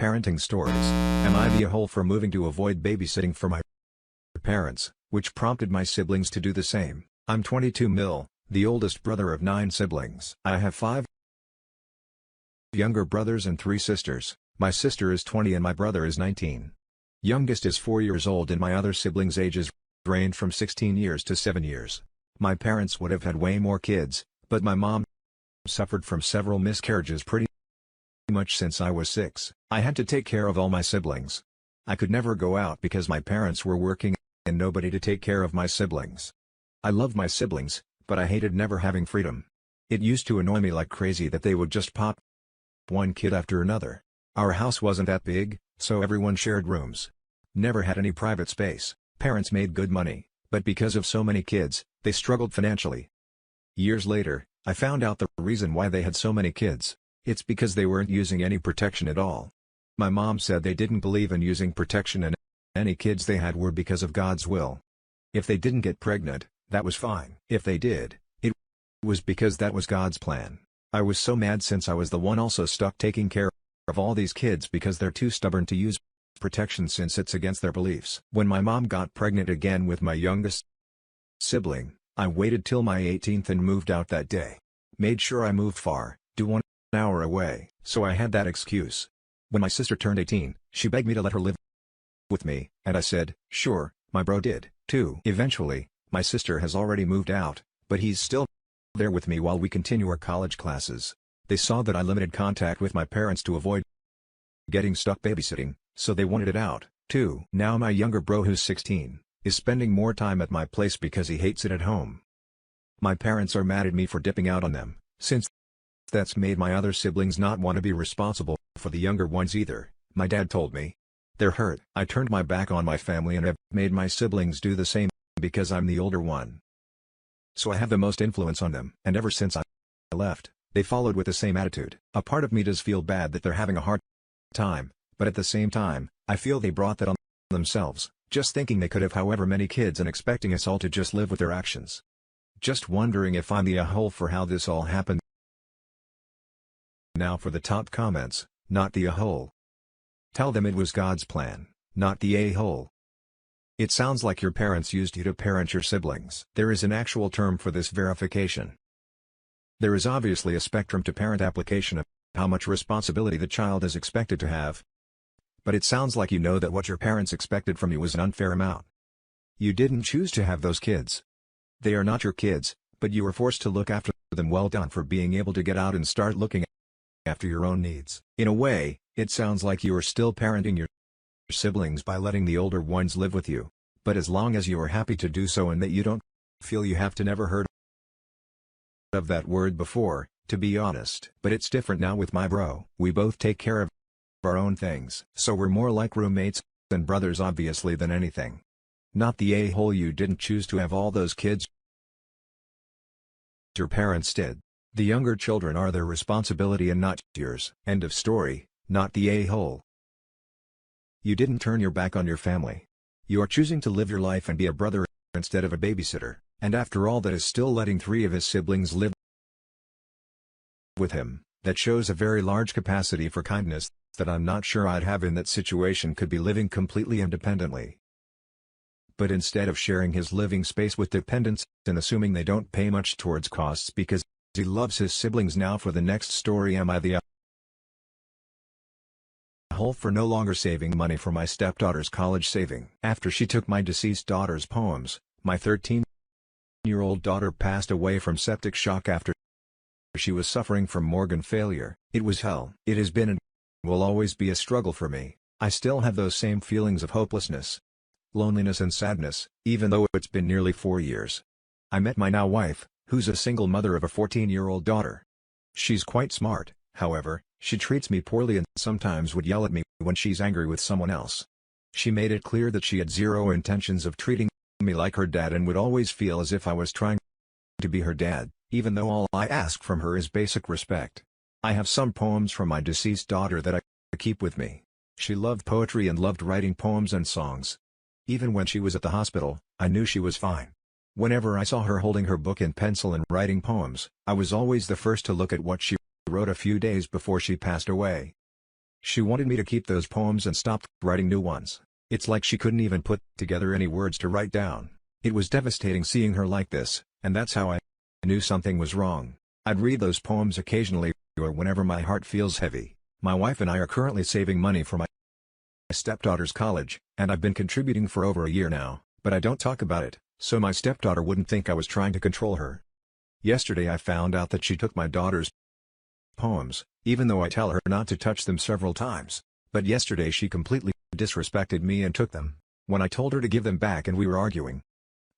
parenting stories. Am I the a-hole for moving to avoid babysitting for my parents, which prompted my siblings to do the same? I'm 22 mil, the oldest brother of 9 siblings. I have 5 younger brothers and 3 sisters. My sister is 20 and my brother is 19. Youngest is 4 years old and my other siblings' ages range from 16 years to 7 years. My parents would have had way more kids, but my mom suffered from several miscarriages pretty much since I was 6. I had to take care of all my siblings. I could never go out because my parents were working and nobody to take care of my siblings. I loved my siblings, but I hated never having freedom. It used to annoy me like crazy that they would just pop one kid after another. Our house wasn't that big, so everyone shared rooms. Never had any private space. Parents made good money, but because of so many kids, they struggled financially. Years later, I found out the reason why they had so many kids. It's because they weren't using any protection at all. My mom said they didn't believe in using protection and any kids they had were because of God's will. If they didn't get pregnant, that was fine. If they did, it was because that was God's plan. I was so mad since I was the one also stuck taking care of all these kids because they're too stubborn to use protection since it's against their beliefs. When my mom got pregnant again with my youngest sibling, I waited till my 18th and moved out that day. Made sure I moved far, 1 hour away, so I had that excuse. When my sister turned 18, she begged me to let her live with me, and I said, sure. My bro did, too. Eventually, my sister has already moved out, but he's still there with me while we continue our college classes. They saw that I limited contact with my parents to avoid getting stuck babysitting, so they wanted it out, too. Now my younger bro who's 16, is spending more time at my place because he hates it at home. My parents are mad at me for dipping out on them, since that's made my other siblings not want to be responsible for the younger ones either. My dad told me, they're hurt. I turned my back on my family and have made my siblings do the same because I'm the older one. So I have the most influence on them. And ever since I left, they followed with the same attitude. A part of me does feel bad that they're having a hard time, but at the same time, I feel they brought that on themselves, just thinking they could have however many kids and expecting us all to just live with their actions. Just wondering if I'm the a-hole for how this all happened. Now for the top comments, not the a-hole. Tell them it was God's plan, not the a-hole. It sounds like your parents used you to parent your siblings. There is an actual term for this verification. There is obviously a spectrum to parent application of how much responsibility the child is expected to have. But it sounds like you know that what your parents expected from you was an unfair amount. You didn't choose to have those kids. They are not your kids, but you were forced to look after them. Well done for being able to get out and start looking after your own needs. In a way, it sounds like you are still parenting your siblings by letting the older ones live with you, but as long as you are happy to do so and that you don't feel you have to. Never heard of that word before, to be honest. But it's different now with my bro. We both take care of our own things. So we're more like roommates and brothers obviously than anything. Not the a-hole you didn't choose to have all those kids. Your parents did. The younger children are their responsibility and not yours. End of story, not the a-hole. You didn't turn your back on your family. You are choosing to live your life and be a brother instead of a babysitter, and after all that is still letting 3 of his siblings live with him. That shows a very large capacity for kindness that I'm not sure I'd have in that situation. Could be living completely independently. But instead of sharing his living space with dependents and assuming they don't pay much towards costs because he loves his siblings. Now for the next story. Am I the a-hole for no longer saving money for my stepdaughter's college saving? After she took my deceased daughter's poems, my 13-year-old daughter passed away from septic shock after she was suffering from organ failure. It was hell. It has been and will always be a struggle for me. I still have those same feelings of hopelessness, loneliness and sadness, even though it's been nearly 4 years. I met my now wife, who's a single mother of a 14-year-old daughter. She's quite smart, however, she treats me poorly and sometimes would yell at me when she's angry with someone else. She made it clear that she had zero intentions of treating me like her dad and would always feel as if I was trying to be her dad, even though all I ask from her is basic respect. I have some poems from my deceased daughter that I keep with me. She loved poetry and loved writing poems and songs. Even when she was at the hospital, I knew she was fine. Whenever I saw her holding her book and pencil and writing poems, I was always the first to look at what she wrote a few days before she passed away. She wanted me to keep those poems and stop writing new ones. It's like she couldn't even put together any words to write down. It was devastating seeing her like this, and that's how I knew something was wrong. I'd read those poems occasionally, or whenever my heart feels heavy. My wife and I are currently saving money for my stepdaughter's college, and I've been contributing for over a year now, but I don't talk about it, so my stepdaughter wouldn't think I was trying to control her. Yesterday I found out that she took my daughter's poems, even though I tell her not to touch them several times. But yesterday she completely disrespected me and took them. When I told her to give them back and we were arguing,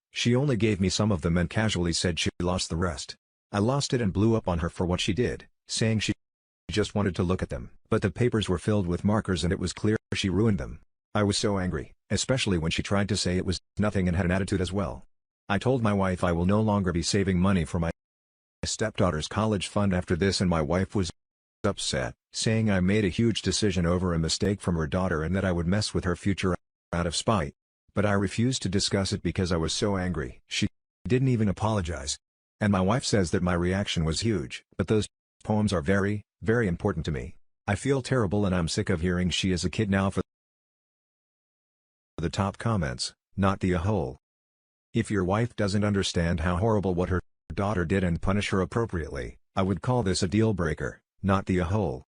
she only gave me some of them and casually said she lost the rest. I lost it and blew up on her for what she did, saying she just wanted to look at them. But the papers were filled with markers and it was clear she ruined them. I was so angry, especially when she tried to say it was nothing and had an attitude as well. I told my wife I will no longer be saving money for my stepdaughter's college fund after this, and my wife was upset, saying I made a huge decision over a mistake from her daughter and that I would mess with her future out of spite. But I refused to discuss it because I was so angry. She didn't even apologize. And my wife says that my reaction was huge. But those poems are very, very important to me. I feel terrible and I'm sick of hearing she is a kid now for the top comments, not the whole. If your wife doesn't understand how horrible what her daughter did and punish her appropriately, I would call this a deal breaker, not the whole.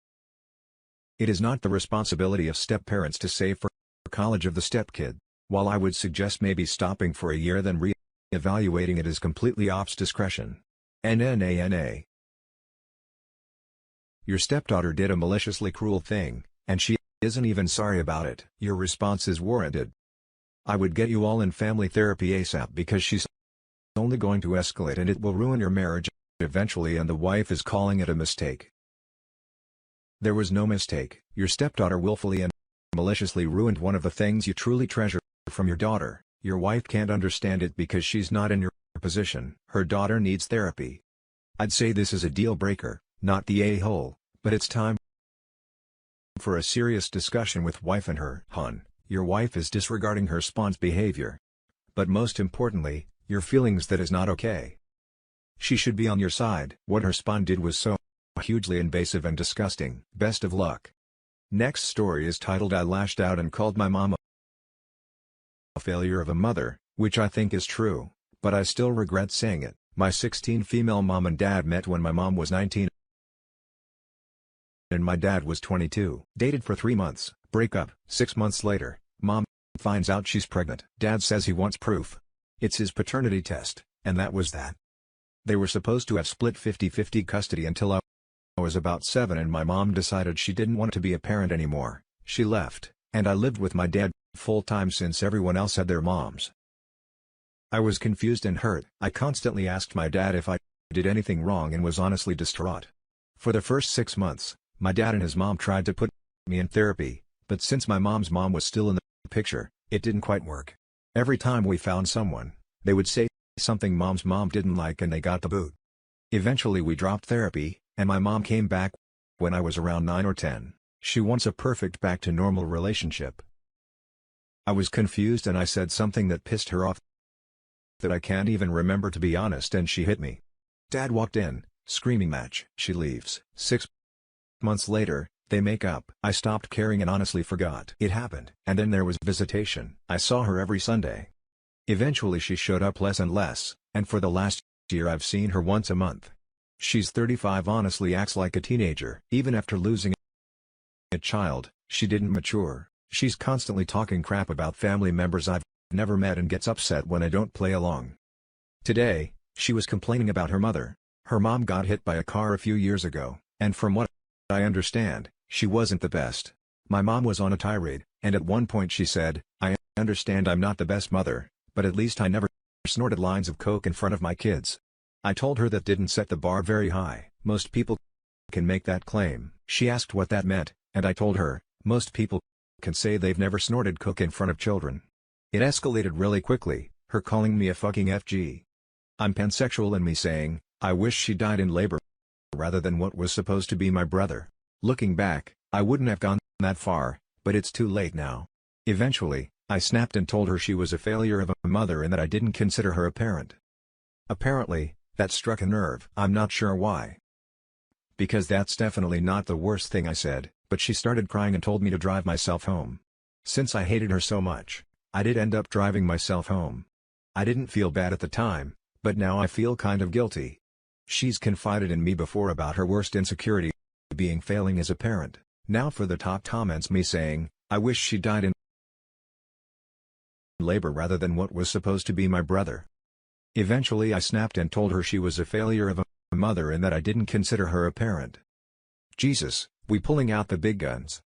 It is not the responsibility of step-parents to save for college of the step-kid. While I would suggest maybe stopping for a year then re-evaluating it is completely ops discretion. NNANA. Your stepdaughter did a maliciously cruel thing, and she isn't even sorry about it. Your response is warranted. I would get you all in family therapy ASAP because she's only going to escalate and it will ruin your marriage eventually, and the wife is calling it a mistake. There was no mistake. Your stepdaughter willfully and maliciously ruined one of the things you truly treasure from your daughter. Your wife can't understand it because she's not in your position. Her daughter needs therapy. I'd say this is a deal breaker, not the a-hole, but it's time for a serious discussion with wife and her. Hon, your wife is disregarding her spawn's behavior. But most importantly, your feelings that is not okay. She should be on your side. What her spawn did was so hugely invasive and disgusting. Best of luck. Next story is titled I lashed out and called my mom a failure of a mother, which I think is true, but I still regret saying it. My 16 female mom and dad met when my mom was 19 and my dad was 22. Dated for 3 months, break up. 6 months later, mom finds out she's pregnant. Dad says he wants proof. It's his paternity test, and that was that. They were supposed to have split 50-50 custody until I was about 7 and my mom decided she didn't want to be a parent anymore. She left, and I lived with my dad full-time since everyone else had their moms. I was confused and hurt. I constantly asked my dad if I did anything wrong and was honestly distraught. For the first 6 months, my dad and his mom tried to put me in therapy, but since my mom's mom was still in the picture, it didn't quite work. Every time we found someone, they would say something mom's mom didn't like and they got the boot. Eventually we dropped therapy, and my mom came back when I was around 9 or 10. She wants a perfect back-to-normal relationship. I was confused and I said something that pissed her off that I can't even remember, to be honest, and she hit me. Dad walked in, screaming match. She leaves. 6 months later, they make up. I stopped caring and honestly forgot it happened. And then there was visitation. I saw her every Sunday. Eventually she showed up less and less, and for the last year I've seen her once a month. She's 35, honestly acts like a teenager. Even after losing a child, she didn't mature. She's constantly talking crap about family members I've never met and gets upset when I don't play along. Today, she was complaining about her mother. Her mom got hit by a car a few years ago, and from what I understand, she wasn't the best. My mom was on a tirade, and at one point she said, I understand I'm not the best mother, but at least I never snorted lines of coke in front of my kids. I told her that didn't set the bar very high. Most people can make that claim. She asked what that meant, and I told her, most people can say they've never snorted coke in front of children. It escalated really quickly, her calling me a fucking FG. I'm pansexual and me saying, I wish she died in labor rather than what was supposed to be my brother. Looking back, I wouldn't have gone that far, but it's too late now. Eventually, I snapped and told her she was a failure of a mother and that I didn't consider her a parent. Apparently, that struck a nerve. I'm not sure why. Because that's definitely not the worst thing I said, but she started crying and told me to drive myself home. Since I hated her so much, I did end up driving myself home. I didn't feel bad at the time, but now I feel kind of guilty. She's confided in me before about her worst insecurity being failing as a parent. Now for the top comments, me saying, I wish she died in labor rather than what was supposed to be my brother. Eventually I snapped and told her she was a failure of a mother and that I didn't consider her a parent. Jesus, we pulling out the big guns.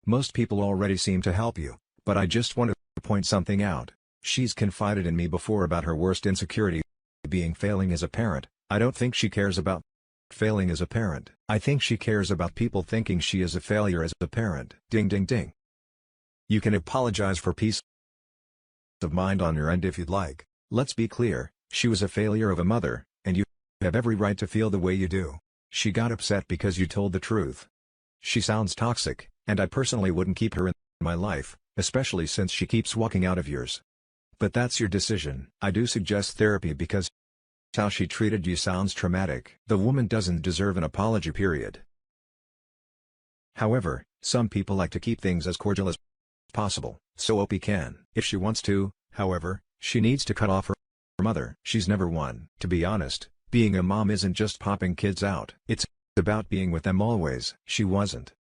Most people already seem to help you, but I just want to point something out. She's confided in me before about her worst insecurity being failing as a parent. I don't think she cares about failing as a parent. I think she cares about people thinking she is a failure as a parent. Ding ding ding. You can apologize for peace of mind on your end if you'd like. Let's be clear, she was a failure of a mother, and you have every right to feel the way you do. She got upset because you told the truth. She sounds toxic, and I personally wouldn't keep her in my life, especially since she keeps walking out of yours. But that's your decision. I do suggest therapy because how she treated you sounds traumatic. The woman doesn't deserve an apology, period. However, some people like to keep things as cordial as possible, so OP can. If she wants to, however, she needs to cut off her mother. She's never won. To be honest, being a mom isn't just popping kids out. It's about being with them always. She wasn't.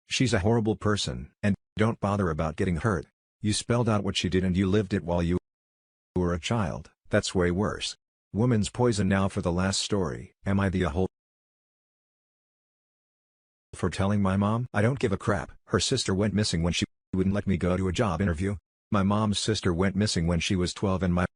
She's a horrible person, and don't bother about getting hurt. You spelled out what she did and you lived it while you were a child. That's way worse. Woman's poison. Now for the last story. Am I the a-hole for telling my mom? I don't give a crap. Her sister went missing when she wouldn't let me go to a job interview. My mom's sister went missing when she was 12 and my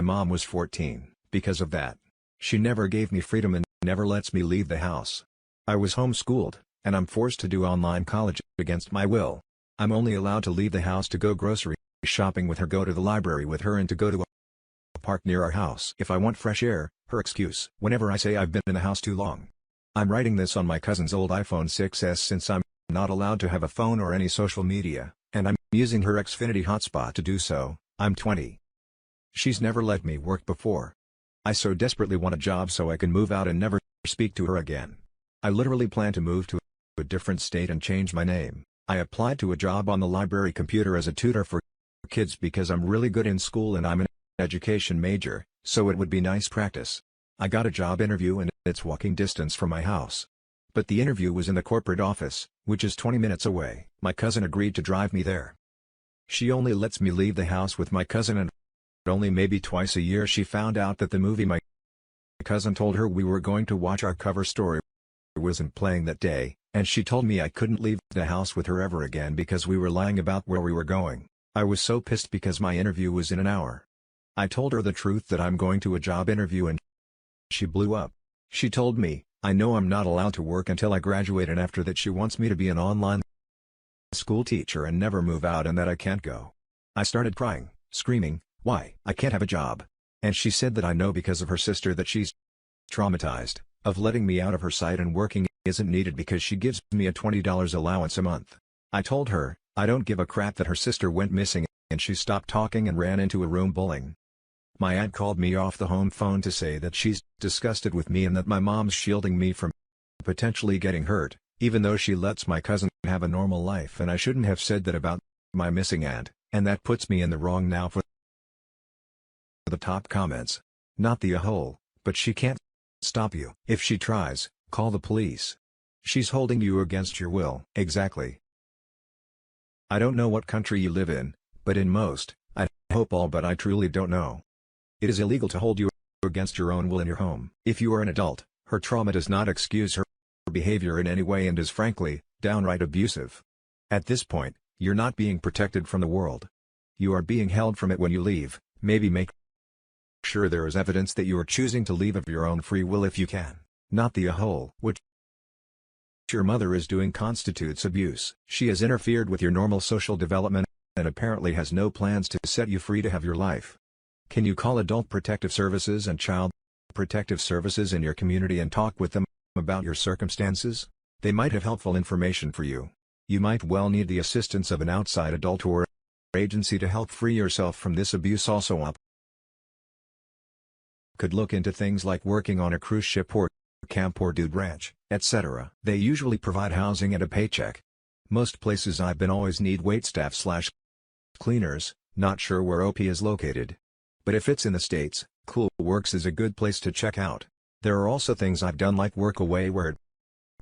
mom was 14. Because of that, she never gave me freedom and never lets me leave the house. I was homeschooled, and I'm forced to do online college against my will. I'm only allowed to leave the house to go grocery shopping with her, go to the library with her, and to go to a park near our house. If I want fresh air, her excuse. Whenever I say I've been in the house too long. I'm writing this on my cousin's old iPhone 6s since I'm not allowed to have a phone or any social media, and I'm using her Xfinity hotspot to do so. I'm 20. She's never let me work before. I so desperately want a job so I can move out and never speak to her again. I literally plan to move to a different state and change my name. I applied to a job on the library computer as a tutor for kids because I'm really good in school and I'm an education major, so it would be nice practice. I got a job interview and it's walking distance from my house. But the interview was in the corporate office, which is 20 minutes away. My cousin agreed to drive me there. She only lets me leave the house with my cousin, and only maybe twice a year she found out that the movie my cousin told her we were going to watch, Our Cover Story, wasn't playing that day, and she told me I couldn't leave the house with her ever again because we were lying about where we were going. I was so pissed because my interview was in an hour. I told her the truth that I'm going to a job interview and she blew up. She told me, I know I'm not allowed to work until I graduate, and after that she wants me to be an online school teacher and never move out, and that I can't go. I started crying, screaming, why? I can't have a job. And she said that I know because of her sister that she's traumatized of letting me out of her sight, and working isn't needed because she gives me a $20 allowance a month. I told her, I don't give a crap that her sister went missing, and she stopped talking and ran into a room bawling. My aunt called me off the home phone to say that she's disgusted with me and that my mom's shielding me from potentially getting hurt, even though she lets my cousin have a normal life, and I shouldn't have said that about my missing aunt, and that puts me in the wrong. Now for the top comments. Not the a-hole, but she can't stop you. If she tries, call the police. She's holding you against your will. Exactly. I don't know what country you live in, but in most, I hope all, but I truly don't know. It is illegal to hold you against your own will in your home. If you are an adult, her trauma does not excuse her behavior in any way and is frankly, downright abusive. At this point, you're not being protected from the world. You are being held from it when you leave. Maybe make sure there is evidence that you are choosing to leave of your own free will if you can. Not the a-hole. What your mother is doing constitutes abuse. She has interfered with your normal social development and apparently has no plans to set you free to have your life. Can you call Adult Protective Services and Child Protective Services in your community and talk with them about your circumstances? They might have helpful information for you. You might well need the assistance of an outside adult or agency to help free yourself from this abuse. Also, could look into things like working on a cruise ship or camp or dude ranch. etc. They usually provide housing and a paycheck. Most places I've been always need waitstaff/cleaners, not sure where OP is located. But if it's in the States, Cool Works is a good place to check out. There are also things I've done like work away where it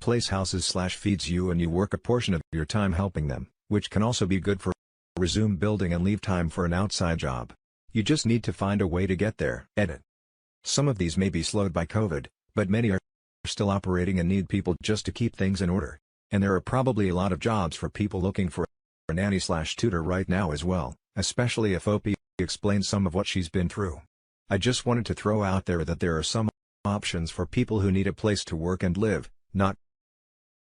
place houses/feeds you and you work a portion of your time helping them, which can also be good for resume building and leave time for an outside job. You just need to find a way to get there. Edit. Some of these may be slowed by COVID, but many are still operating and need people just to keep things in order. And there are probably a lot of jobs for people looking for a nanny/tutor right now as well, especially if OP explains some of what she's been through. I just wanted to throw out there that there are some options for people who need a place to work and live, not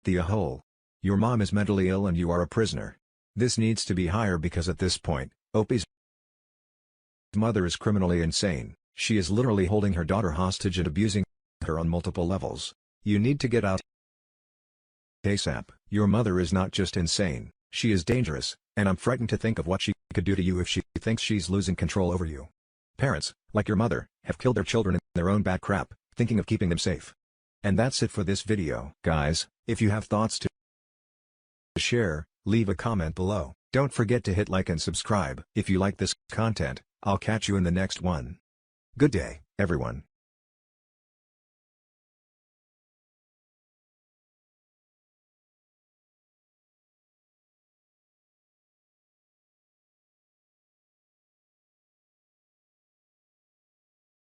the whole. Your mom is mentally ill and you are a prisoner. This needs to be higher because at this point, OP's mother is criminally insane. She is literally holding her daughter hostage and abusing her on multiple levels. You need to get out ASAP. Your mother is not just insane, she is dangerous, and I'm frightened to think of what she could do to you if she thinks she's losing control over you. Parents, like your mother, have killed their children in their own bad crap, thinking of keeping them safe. And that's it for this video. Guys, if you have thoughts to share, leave a comment below. Don't forget to hit like and subscribe. If you like this content, I'll catch you in the next one. Good day, everyone.